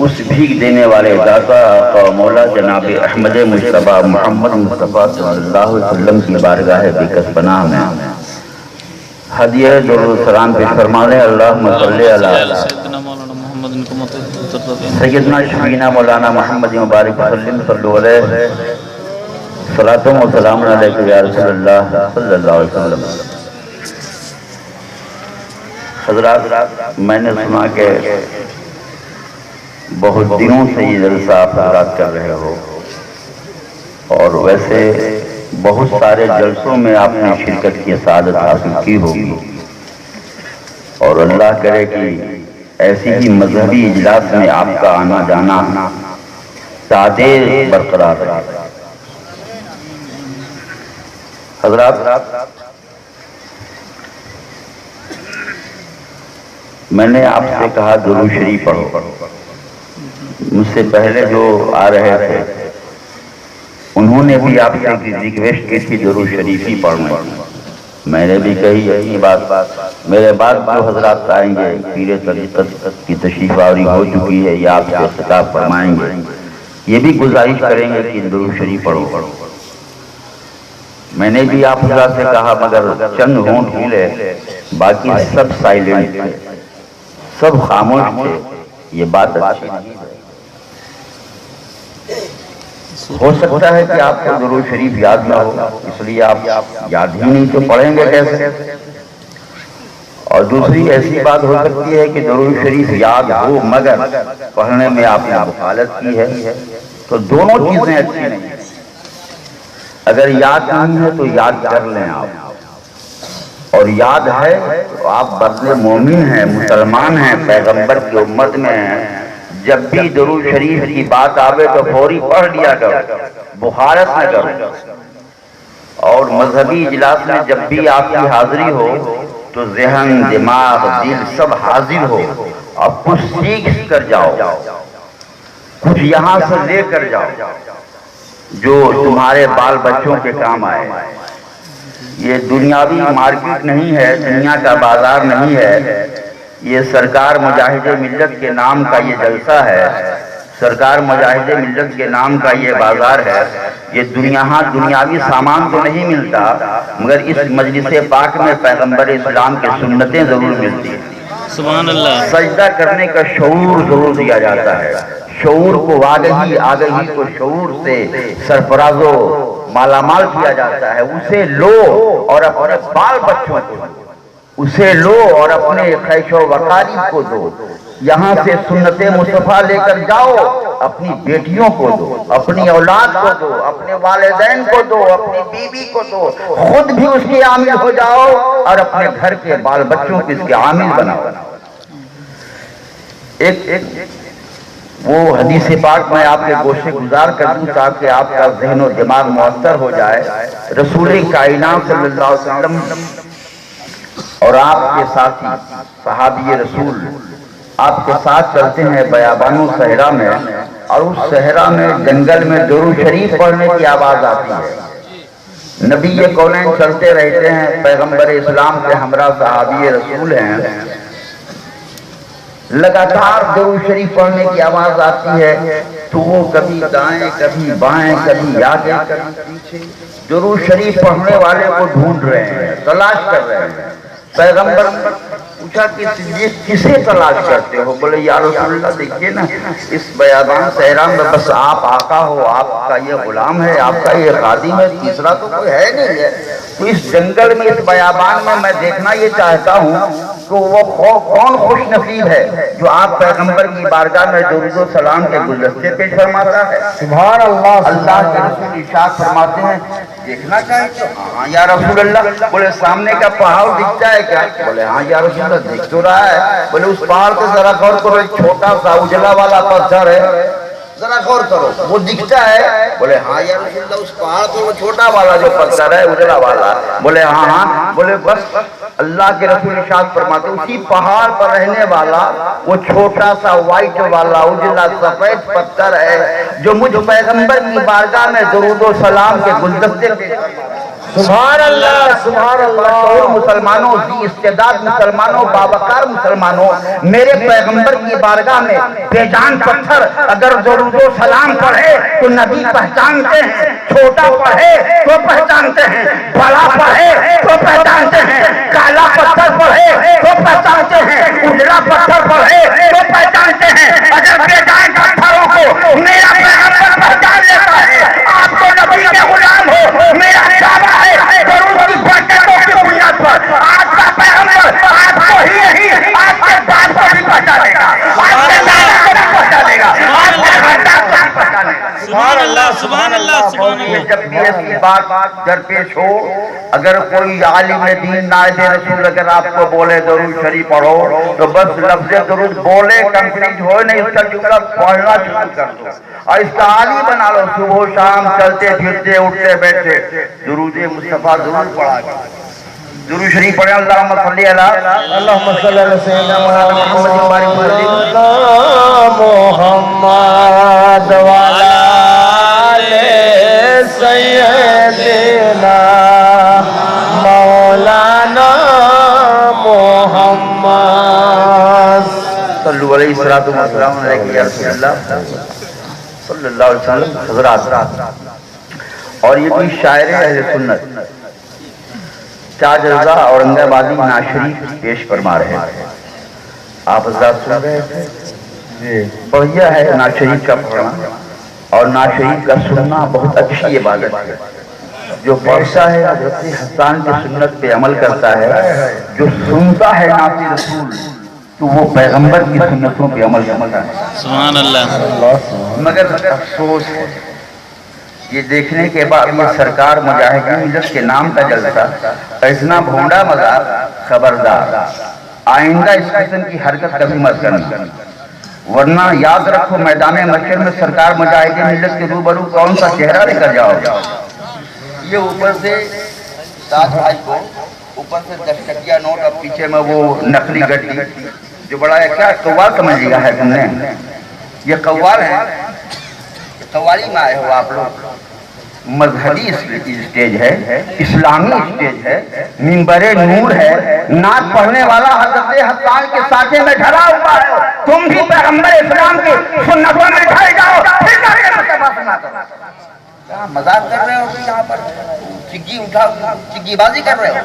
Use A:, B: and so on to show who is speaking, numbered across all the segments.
A: اس بھیگ دینے والے داتا آقا مولا جناب احمد مصطفیٰ محمد مصطفیٰ صلی اللہ علیہ وسلم کی بارگاہ بیکس پناہ میں ہدیہ درود و سلام پیش فرما لیں۔ اللہم صلی علی سیدنا شفیعنا مولانا محمد مبارک وسلم صلو علیہ صلاۃ و سلام علیکم یا رسول اللہ صلی اللہ علیہ وسلم۔ حضرات، میں نے سنا کہ بہت دنوں سے یہ جلسہ آپ حضرات کر رہے ہو، اور ویسے بہت سارے جلسوں میں آپ نے شرکت کی سعادت حاصل کی ہوگی، اور اللہ کرے کہ ایسی ہی مذہبی اجلاس میں آپ کا آنا جانا تعدیر برقرار رہے۔ حضرات، میں نے آپ سے کہا درود شریف پڑھو۔ مجھ سے پہلے جو آ رہے تھے انہوں نے بھی آپ سے ریکویسٹ کی تھی درود شریف ہی پڑھنے کی، میں نے بھی کہی یہی بات۔ میرے بعد جو حضرات آئیں گے پیر طریقت کی تشریف آوری ہو چکی ہے، یہ آپ سے خطاب فرمائیں گے، یہ بھی گزارش کریں گے کہ درود شریف پڑھو۔ میں نے بھی آپ حضرات سے کہا مگر چند ہونٹ ہلے، باقی سب سائلنٹ تھے، سب خاموش تھے، یہ بات اچھی نہیں ہے۔ ہو سکتا ہے کہ آپ کو درود شریف یاد نہ ہو، اس لیے آپ یاد ہی نہیں تو پڑھیں گے کیسے؟ اور دوسری ایسی بات ہو سکتی ہے کہ درود شریف یاد ہو مگر پڑھنے میں آپ نے مخالفت کی ہے، تو دونوں چیزیں اچھی نہیں ہیں۔ اگر یاد نہیں ہے تو یاد کر لیں آپ، اور یاد ہے تو آپ برد مومن ہیں، مسلمان ہیں، پیغمبر کی امت میں ہیں، جب بھی درود شریف کی بات آوے تو فوری پڑھ لیا کرو، بخارت نہ کرو۔ اور مذہبی اجلاس میں جب بھی آپ کی حاضری ہو تو ذہن، دماغ، دل سب حاضر ہو، اور کچھ سیکھ کر جاؤ، کچھ یہاں سے لے کر جاؤ جو تمہارے بال بچوں کے کام آئے۔ یہ دنیاوی مارکیٹ نہیں ہے، دنیا کا بازار نہیں ہے، یہ سرکار مجاہد ملت کے نام کا یہ جلسہ ہے، سرکار مجاہد ملت کے نام کا یہ بازار ہے۔ یہ دنیاوی سامان تو نہیں ملتا، مگر اس مجلس پاک میں پیغمبر اسلام کے سنتیں ضرور ملتی ہیں۔
B: سبحان اللہ۔
A: سجدہ کرنے کا شعور ضرور دیا جاتا ہے، شعور کو آگہی کو شعور سے سرفراز و مالا مال کیا جاتا ہے۔ اسے لو اور اپنے بال بچوں کو، اسے لو اور اپنے خیش و وقاری کو دو۔ یہاں سے سنت مصطفیٰ لے کر جاؤ، اپنی بیٹیوں کو دو، اپنی اولاد کو دو، اپنے والدین کو دو، اپنی بیوی کو دو، خود بھی اس کے عامل ہو جاؤ، اور اپنے گھر کے بال بچوں کو اس کے عامل بناؤ۔ ایک وہ حدیث پاک میں آپ کے گوشے گزار کر دوں تاکہ آپ کا ذہن و دماغ معطر ہو جائے۔ رسول کائنات صلی اللہ علیہ وسلم اور آپ کے ساتھی صحابی رسول آپ کے ساتھ چلتے ہیں بیابان و صحرا میں، اور اس صحرا میں جنگل میں درود شریف پڑھنے کی آواز آتی ہے۔ نبی کونین چلتے رہتے ہیں، پیغمبر اسلام کے ہمراہ صحابی رسول ہیں، لگاتار درود شریف پڑھنے کی آواز آتی ہے تو وہ کبھی دائیں کبھی بائیں کبھی آگے کبھی پیچھے درود شریف پڑھنے والے کو ڈھونڈ رہے ہیں، تلاش کر رہے ہیں۔ پیغمبر پوچھا کہ کسے تلاش کرتے ہو؟ بولے یا رسول اللہ دیکھیے نا، اس بیابان صحرا میں بس آپ آقا ہو، آپ کا یہ غلام ہے، آپ کا یہ خادم ہے، تیسرا تو کوئی ہے نہیں ہے۔ تو اس جنگل میں، اس بیابان میں دیکھنا یہ چاہتا ہوں کہ وہ کون خوش نصیب ہے جو آپ پیغمبر کی بارگاہ میں درود و سلام کے گلدستے پیش فرماتا ہے۔ سبحان اللہ۔ اللہ کے رسول ارشاد فرماتے ہیں دیکھنا چاہیے تو ہاں یا رسول اللہ۔ بولے سامنے کا پہاڑ دکھتا ہے کیا؟ بولے ہاں یا رسول اللہ دیکھ تو رہا ہے۔ بولے اس پہاڑ کو ذرا غور کرو، ایک چھوٹا سا اجلا والا پتھر ہے، ذرا غور کرو وہ دکھتا ہے؟ بولے ہاں یا رسول اللہ اس پہاڑ پر وہ چھوٹا والا جو پتھر ہے اجلا والا۔ بولے ہاں۔ بولے بس اللہ کے رسول ارشاد فرماتے اسی پہاڑ پر رہنے والا وہ چھوٹا سا وائٹ والا اجلا سفید پتھر ہے جو مجھ پیغمبر کی بارگاہ میں درود و سلام کے گلدستے پہ
B: سبحان اللہ سبحان اللہ.
A: مسلمانوں، ذی استعداد مسلمانوں، باوقار مسلمانوں، میرے پیغمبر کی بارگاہ میں بے جان پتھر اگر درود و سلام پڑھے تو نبی پہچانتے ہیں، چھوٹا پڑھے تو پہچانتے ہیں، بڑا پڑھے تو پہچانتے ہیں، کالا پتھر پڑھے تو پہچانتے ہیں، اجلا پتھر پڑھے تو پہچانتے ہیں. اگر بے جان پتھروں کو میرا پیغمبر پہچان لیتا ہے، آپ تو نبی کے غلام ہو. میرا دعویٰ ہے درود کی برکتوں کی بنیاد پر آپ کا پیغمبر آپ کو ہی نہیں، آپ کے باپ کو بھی پہچانے گا، آپ کے دادا کو بھی پہچانے گا، آپ کے خاندان کو بھی پہچانے گا.
C: سبحان اللہ سبحان اللہ سبحان اللہ.
A: جب بھی ایسی بات درپیش ہو، اگر کوئی عالم دین نائب رسول اگر آپ کو بولے درود شریف پڑھو تو بس لفظ درود بولے کمپلیٹ ہو نہیں، اس کا جملہ پڑھنا شروع کر دو اور اس کا عالی بنا لو. صبح و شام چلتے پھرتے اٹھتے بیٹھے درود مصطفیٰ ضرور پڑھا کرو. درود شریف پڑھیں. اللہم صلی علی
B: اللہم صلی علی سیدنا محمد محمد وعلی آل سیدنا مولانا محمد.
A: صلو علیہ السلام علیکم یا رسول اللہ صلی اللہ علیہ وسلم. حضرات، اور یہ کوئی شاعر اہل سنت تاج رضا اورنگ آبادی نعت شریف پیش فرما رہے ہیں. آپ حضرات سن رہے تھے. بڑھیا ہے نعت شریف کا پڑھنا اور نعت شریف کا سننا بہت اچھی عبادت ہے. جو پڑھتا ہے حضرت حسان کی سنت پہ عمل کرتا ہے، جو سنتا ہے نعت رسول تو وہ پیغمبر کی سنتوں پہ عمل کرتا ہے.
C: سبحان اللہ.
A: مگر افسوس ہے یہ دیکھنے کے بعد یہ سرکار مجاہدین ملت کے نام کا جلسہ ایسنا بھونڈا مزار. خبردار آئندہ اس قسم کی حرکت کبھی مت کرنا، ورنہ یاد رکھو میدان محشر میں سرکار مجاہدین ملت کے روبرو کون سا چہرہ لے کر جاؤ. یہ اوپر سے ساتھ بھائی کو اوپر سے 10 ٹکیا نوٹ اور پیچھے میں وہ نقلی گڈی جو بڑا ہے، کیا قوال سمجھ لیا ہے تم نے؟ یہ قوال ہے، قوالی میں آئے ہو آپ لوگ. مذہبی اسٹیج ہے، اسلامی اسٹیج ہے، منبر نور ہے، نعت پڑھنے والا حضرت حسان کے ساتھے میں ڈھلا ہوا ہے. تم بھی پیغمبر اسلام کی سنتوں میں ڈھل جاؤ، پھر جا کے مصطفیٰ سنا کرو. کیا مذاق کر رہے ہو کہ یہاں پر چگی اٹھا چگی بازی کر رہے ہو؟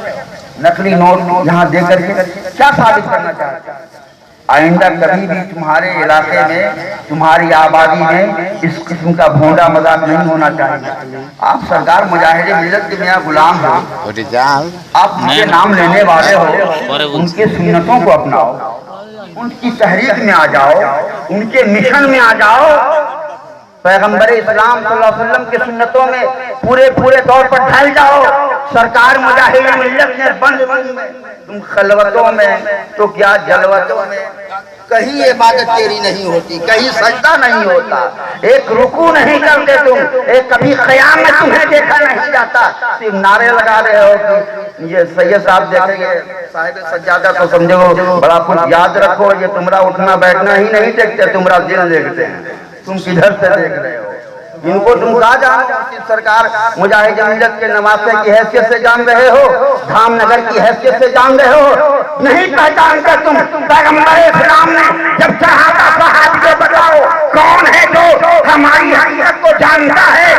A: نقلی نوٹ یہاں دے کر کے کیا ثابت کرنا چاہتے ہیں؟ آئندہ کبھی بھی تمہارے علاقے میں، تمہاری آبادی میں اس قسم کا بھونڈا مذاق نہیں ہونا چاہیے. آپ سرکار مجاہد ملت کے میاں غلام ہو، آپ ان کے نام لینے والے ہو، ان کے سنتوں کو اپناؤ، ان کی تحریک میں آ جاؤ، ان کے مشن میں آ جاؤ. پیغمبر اسلام صلی اللہ علیہ وسلم کے سنتوں میں پورے طور پر ڈھل جاؤ. سرکار مجاہد ملت نے بند میں، تم خلوتوں میں تو کیا جلوتوں میں. کہیں عبادت تیری نہیں ہوتی، کہیں سجدہ نہیں ہوتا، ایک رکوع نہیں کرتے تم، ایک کبھی قیام میں تمہیں دیکھا نہیں جاتا. صرف نعرے لگا رہے ہو کہ یہ سید صاحب دیکھیں گے صاحب سجادہ تو سمجھو بڑا کچھ. یاد رکھو یہ تمہارا اٹھنا بیٹھنا ہی نہیں دیکھتے، تمہارا دل دیکھتے ہیں. تم کدھر سے دیکھ رہے ہو؟ جن کو تم کہا جانو سرکار مجاہد ملت کے نواسے کی حیثیت سے جان رہے ہو، دھام نگر کی حیثیت سے جان رہے ہو، نہیں پہچانتے تم. پیغمبر اسلام نے جب چاہا تھا صحابہ کو بتاؤ کون ہے جو ہماری حقیقت کو جانتا ہے،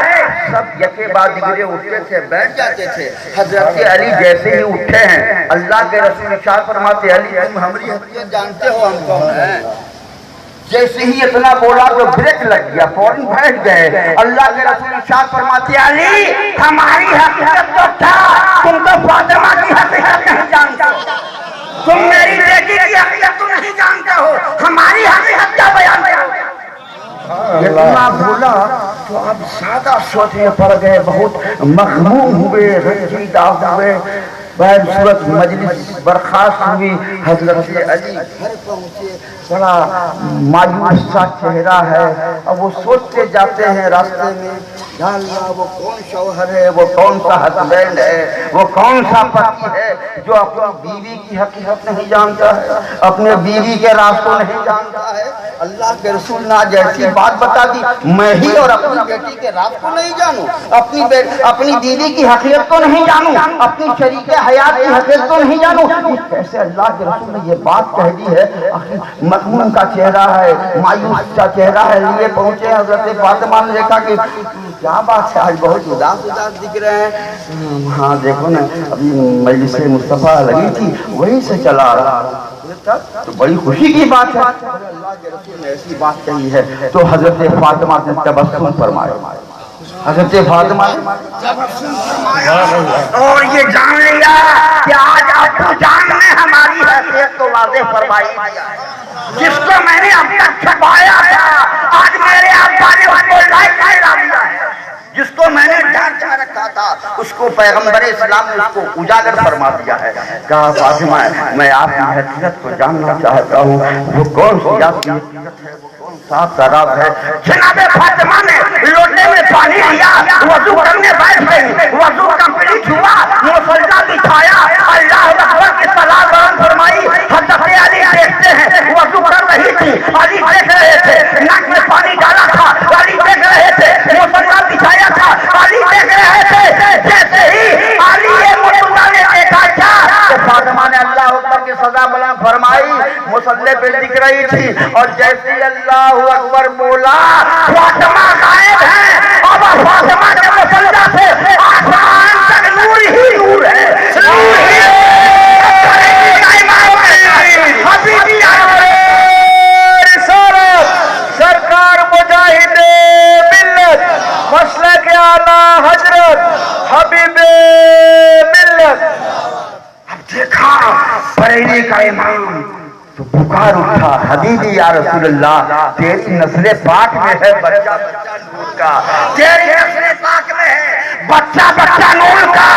A: سب یکے بعد دیگرے اٹھتے تھے، بیٹھ جاتے تھے. حضرت علی جیسے ہی اٹھے ہیں، اللہ کے رسول ارشاد فرماتے علی تم ہماری حقیقت جانتے ہو ہم کون ہیں. جیسے ہی اتنا بولا تو بریک لگ گیا، فوراً بیٹھ گئے. اللہ کے رسول ارشاد فرماتے ہیں علی ہماری حقیقت تو تھا، تم تو فاطمہ کی حقیقت نہیں جانتے، تم میری بیٹی کی حقیقت تو نہیں جانتے ہو، ہماری حقیقت کیا بیان کرو. اتنا بولا تو اب سادہ سوچنے پڑ گئے، بہت مغموم ہوئے، رنجیدہ ہوئے. بہر صورت مجلس برخاست ہوئی. حضرت علی گھر پہنچے، بڑا مایوس سا چہرہ ہے. اب وہ سوچتے جاتے ہیں راستے میں، یا اللہ وہ کون شوہر ہے، وہ کون سا ہسبینڈ ہے، وہ کون سا پتی ہے جو اپنی بیوی کی حقیقت نہیں جانتا ہے، اپنے بیوی کے راز کو نہیں جانتا ہے. اللہ کے رسول نے آج ایسی بات بتا دی، میں ہی اور اپنی بیٹی کے راز کو نہیں جانوں، اپنی بیوی کی حقیقت کو نہیں جانوں، اپنی شریک حیات کی حقیقت کو نہیں جانوں. کیسے اللہ کے رسول نے یہ بات کہہ دی ہے؟ مخموم کا چہرہ ہے، مایوس کا چہرہ ہے، لیے پہنچے حضرت فاطمہ نے دیکھا کہ کیا بات ہے، آج بہت اداس دکھ رہے ہیں. ہاں دیکھو نا، ابھی مجلس مصطفیٰ لگی تھی وہیں سے چلا رہا تو بڑی خوشی کی بات ہے. اللہ کے رسول نے ایسی بات کہی ہے تو حضرت فاطمہ نے تبسم فرمایا. حضرت فاطمہ اور یہ جان لیا کہ آج ابو جان نے ہماری حیثیت کو واضح فرمائی دیا ہے. جس کو میں نے اب تک چھپایا تھا آج میرے ابا نے اس کو لائق کرا دیا ہے. جس کو میں نے ڈھانچہ رکھا تھا اس کو پیغمبر اسلام نے اس کو اجاگر فرما دیا ہے. کہا فاطمہ میں آپ کی حیثیت کو جاننا چاہتا ہوں، وہ کون سی آپ کی حیثیت ہے، وہ کون سا شراب ہے. جناب فاطمہ نے لوٹے میں پانی لیا، وضو کرنے بیٹھ گئی، وضو کمپلیٹ ہوا، مصلی بچھایا، اللہ اکبر کی صلاۃ بیان فرمائی. حضرت علی دیکھتے ہیں وضو کر رہی تھی، علی دیکھ رہے تھے، ناک میں پانی ڈالا تھا، علی دیکھ رہے تھے، مصلی بچھایا تھا، علی دیکھ رہے تھے. جیسے ہی علی مصلی نے دیکھا کیا تو فاطمہ نے اللہ اکبر کی سزا بلند فرمائی. مصلی پہ دکھ رہی تھی اور جیسے ہی اللہ اکبر بولا فاطمہ غائب ہے. اب فاطمہ کے مصلی سے آسمان تک نور ہی نور ہے، نور ہی
B: سرکار مجاہد ملت مسلک اعلیٰ حضرت حبیب ملت.
A: اب دیکھا بریلی کا امام تو پکار اٹھا، حبیبی یا رسول اللہ تیری نسل پاک میں ہے بچہ بچہ نور کا، تیری نسل پاک میں ہے بچہ بچہ نور کا،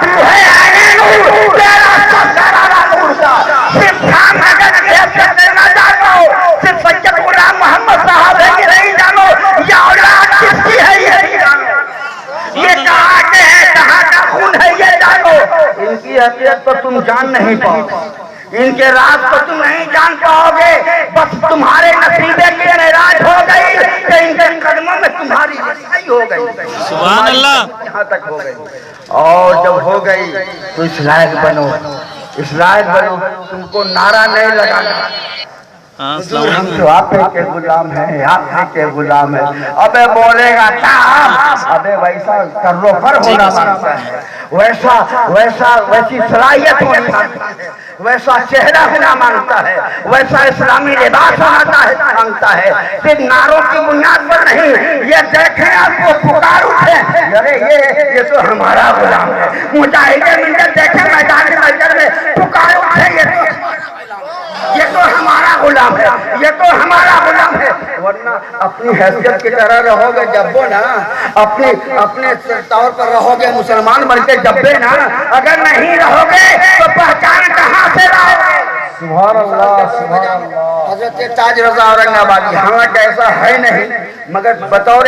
A: تو ہے عین نور، تیرا سب سرارا نور کا. صرف شام اگر حیثیت دینا جانو، صرف سید غلام محمد صاحب ہے کہ نہیں جانو، یا اولاد کس کی ہے یہ نہیں جانو، یہ کہاں کے ہے، کہاں کا خون ہے یہ جانو. ان کی حقیقت تو تم جان نہیں پاؤ، ان کے راز کو تم نہیں جان پاؤ گے. بس تمہارے نصیبے کی معراج ہو گئی کہ ان کے قدموں میں تمہاری رسائی ہو گئی.
C: سبحان اللہ.
A: یہاں تک ہو گئی اور جب ہو گئی تو اس لائق بنو، اس لائق بنو. تم کو نعرہ نہیں لگانا حضور ہم تو آپ کے غلام ہیں، آپ کے غلام ہیں. ابے بولے گا کیا، ابے ویسا کرو پر ہونا مانگتا ہے، ویسی صلاحیت ہونا مانگتا ہے، ویسا چہرہ ہونا مانگتا ہے، ویسا اسلامی لباس ہونا مانگتا ہے. صرف نعروں کی بنیاد پر نہیں، یہ دیکھیں آپ کو پکار اٹھے ارے یہ تو ہمارا غلام ہے. مجاہد ملت دیکھیں میدان محشر میں پکار اٹھے یہ تو ہمارا غلام ہے، یہ تو ہمارا غلام ہے. ورنہ اپنی حیثیت کی طرح رہو گے جبو نا، اپنے طور پر رہو گے مسلمان بن کے جبے نا. اگر نہیں رہو گے تو پہچان کہاں سے رہو گے.
B: سبحان اللہ سبحان اللہ.
A: حضرت تاج رضا اورنگ آبادی ہمارا ایسا ہے نہیں، مگر بطور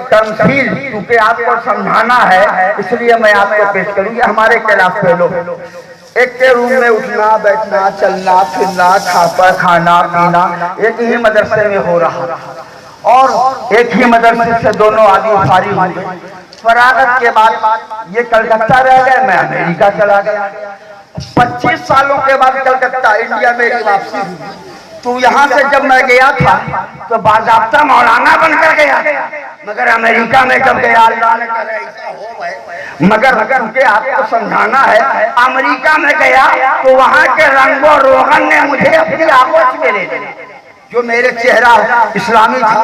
A: تمثیل کیونکہ آپ کو سمجھانا ہے اس لیے میں آپ کو پیش کروں گا. ہمارے خلاف پہلو ایک کے روم میں اٹھنا بیٹھنا چلنا پھرنا کھانا پینا ایک ہی مدرسے میں ہو رہا اور ایک ہی مدرسے سے دونوں آدمی فارغ ہو گئے. فراغت کے بعد یہ کلکتہ رہ گئے، میں امریکہ چلا گیا. 25 سالوں کے بعد کلکتہ انڈیا میری واپسی ہوئی. تو یہاں سے جب میں گیا تھا تو باضابطہ مولانا بن کر گیا، مگر امریکہ میں جب گیا اللہ نے کہا ایسا ہو گئے. مگر کیونکہ آپ کو سمجھانا ہے، امریکہ میں گیا تو وہاں کے رنگ و روغن نے مجھے اپنی آغوش میں لے لیا. جو میرے چہرہ اسلامی تھا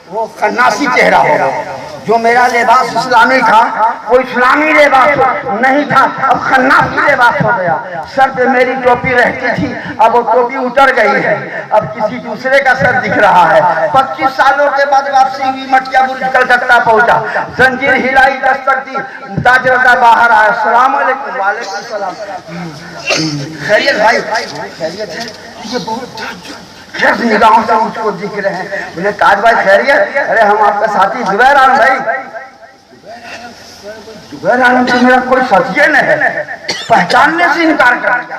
A: وہ خناسی چہرہ ہو گیا، جو میرا لباس اسلامی تھا وہ اسلامی لباس نہیں تھا، اب خناسی لباس ہو گیا. سر پہ میری ٹوپی رہتی تھی اب وہ ٹوپی اتر گئی ہے، اب کسی دوسرے کا سر دکھ رہا ہے. 25 سالوں کے بعد واپسی ہوئی، مٹیا برج کلکتہ پہنچا، زنجیر ہلائی، دستک دی، تاج رضا باہر آیا. السلام علیکم. وعلیکم السلام. خیریت بھائی؟ خیریت ہے. یہ بہت خیز نگاہوں سے مجھ کو دکھ رہے ہیں. بولے تاج بھائی خیریت؟ ارے ہم آپ کا ساتھی زبیر عالم بھائی. زبیر عالم سے میرا کوئی ساتھی نہیں ہے، پہچاننے سے انکار کر دیا.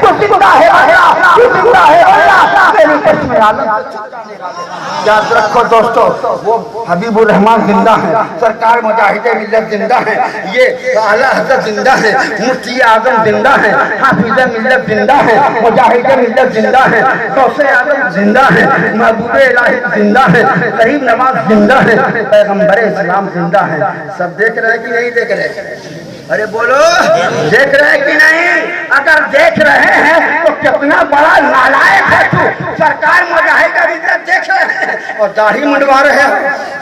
B: تو زندہ ہے اللہ، تو زندہ ہے اللہ، میری قسم عالم۔ یاد رکھو دوستو، وہ حبیب الرحمان زندہ ہے، سرکار مجاہد ملت زندہ ہے، یہ اعلیٰ حضرت زندہ ہے، مفتی اعظم زندہ ہے، حافظ ملت زندہ ہے، مجاہد ملت زندہ ہے، غوث اعظم زندہ ہے، محبوب الہی زندہ ہے، غریب نواز زندہ ہے، پیغمبر اسلام زندہ ہے۔ سب دیکھ رہے ہیں کہ نہیں دیکھ رہے؟ ارے بولو، دیکھ رہے ہیں کہ نہیں؟ اگر دیکھ رہے ہیں تو کتنا بڑا نالائق ہے تو، سرکار مجاہد ملت دیکھ رہے ہیں اور داڑھی منڈوا رہے ہو،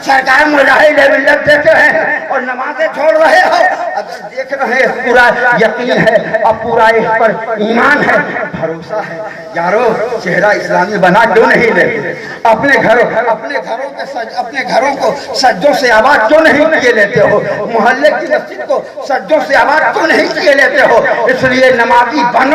B: سرکار مجاہد ملت دیکھ رہے ہیں اور نمازیں چھوڑ رہے ہو۔ اگر دیکھ رہے ہیں، پورا یقین ہے اور پورا اس پر ایمان ہے، بھروسہ ہے، یارو چہرہ اسلامی بنا کیوں نہیں لیتے؟ اپنے گھروں کو سجدوں سے آباد کیوں نہیں کیے لیتے ہو؟ محلے کی مسجد کو سجدوں سے آباد کیوں نہیں کیے لیتے ہو؟ اس لیے نمازی بنو۔